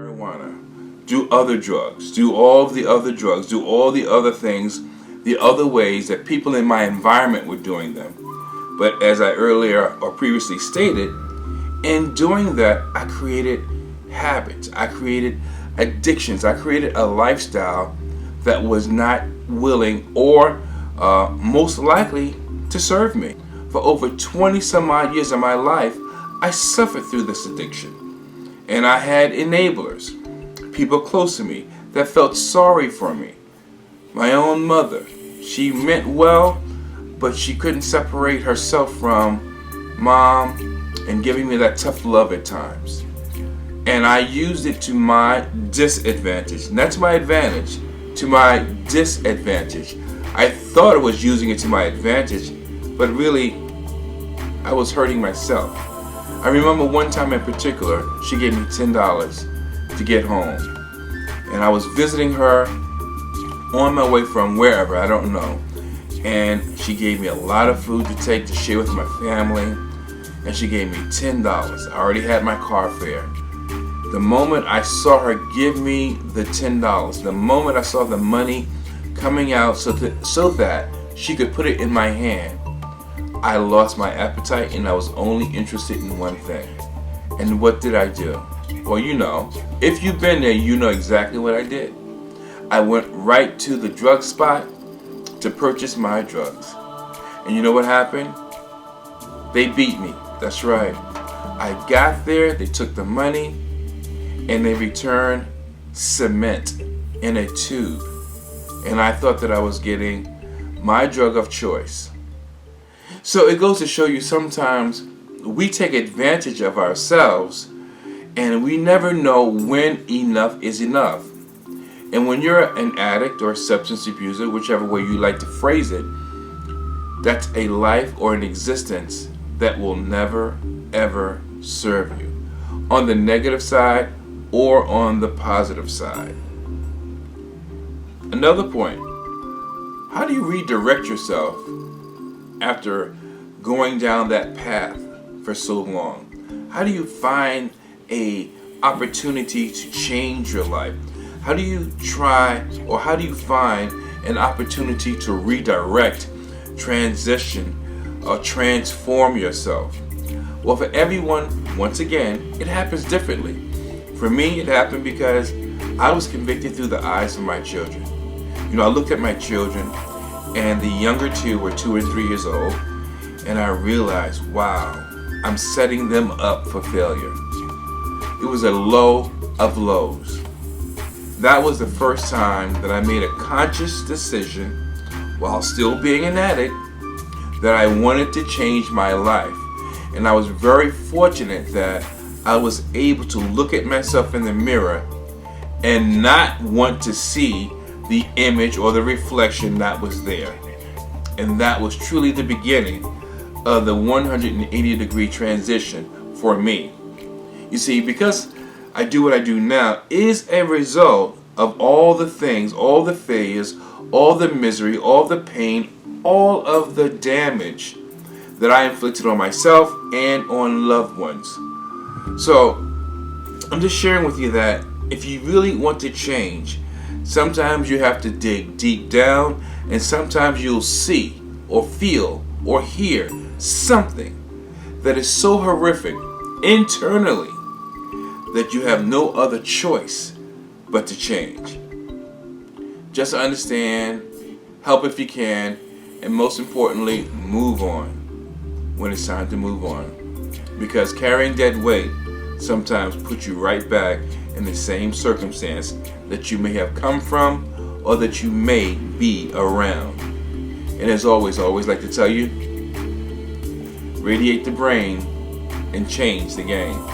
marijuana, do other drugs, do all the other drugs, do all the other things, the other ways that people in my environment were doing them. But as I earlier or previously stated, in doing that, I created habits, I created addictions, I created a lifestyle that was not willing or most likely to serve me. For over 20 some odd years of my life, I suffered through this addiction. And I had enablers, people close to me that felt sorry for me. My own mother, she meant well, but she couldn't separate herself from mom and giving me that tough love at times. And I used it to my disadvantage, not to my advantage, to my disadvantage. I thought I was using it to my advantage, but really, I was hurting myself. I remember one time in particular, she gave me $10 to get home. And I was visiting her on my way from wherever, I don't know. And she gave me a lot of food to take to share with my family. And she gave me $10. I already had my car fare. The moment I saw her give me the $10, the moment I saw the money coming out so that she could put it in my hand, I lost my appetite and I was only interested in one thing. And what did I do? Well, you know, if you've been there, you know exactly what I did. I went right to the drug spot to purchase my drugs. And you know what happened? They beat me. That's right. I got there, they took the money, and they returned cement in a tube. And I thought that I was getting my drug of choice. So it goes to show you sometimes we take advantage of ourselves and we never know when enough is enough. And when you're an addict or a substance abuser, whichever way you like to phrase it, that's a life or an existence that will never ever serve you, on the negative side or on the positive side. Another point, how do you redirect yourself after going down that path for so long? How do you find a opportunity to change your life? How do you try, or how do you find an opportunity to redirect, transition, or transform yourself? Well, for everyone, once again, it happens differently. For me, it happened because I was convicted through the eyes of my children. You know, I looked at my children, and the younger two were 2 and 3 years old, and I realized, wow, I'm setting them up for failure. It was a low of lows. That was the first time that I made a conscious decision, while still being an addict, that I wanted to change my life. And I was very fortunate that I was able to look at myself in the mirror and not want to see the image or the reflection that was there. And that was truly the beginning of the 180-degree transition for me. You see, because I do what I do now is a result of all the things, all the failures, all the misery, all the pain, all of the damage that I inflicted on myself and on loved ones. So I'm just sharing with you that if you really want to change, sometimes you have to dig deep down, and sometimes you'll see or feel or hear something that is so horrific internally that you have no other choice but to change. Just understand, help if you can, and most importantly, move on when it's time to move on. Because carrying dead weight sometimes puts you right back in the same circumstance that you may have come from or that you may be around. And as always, I always like to tell you, radiate the brain and change the game.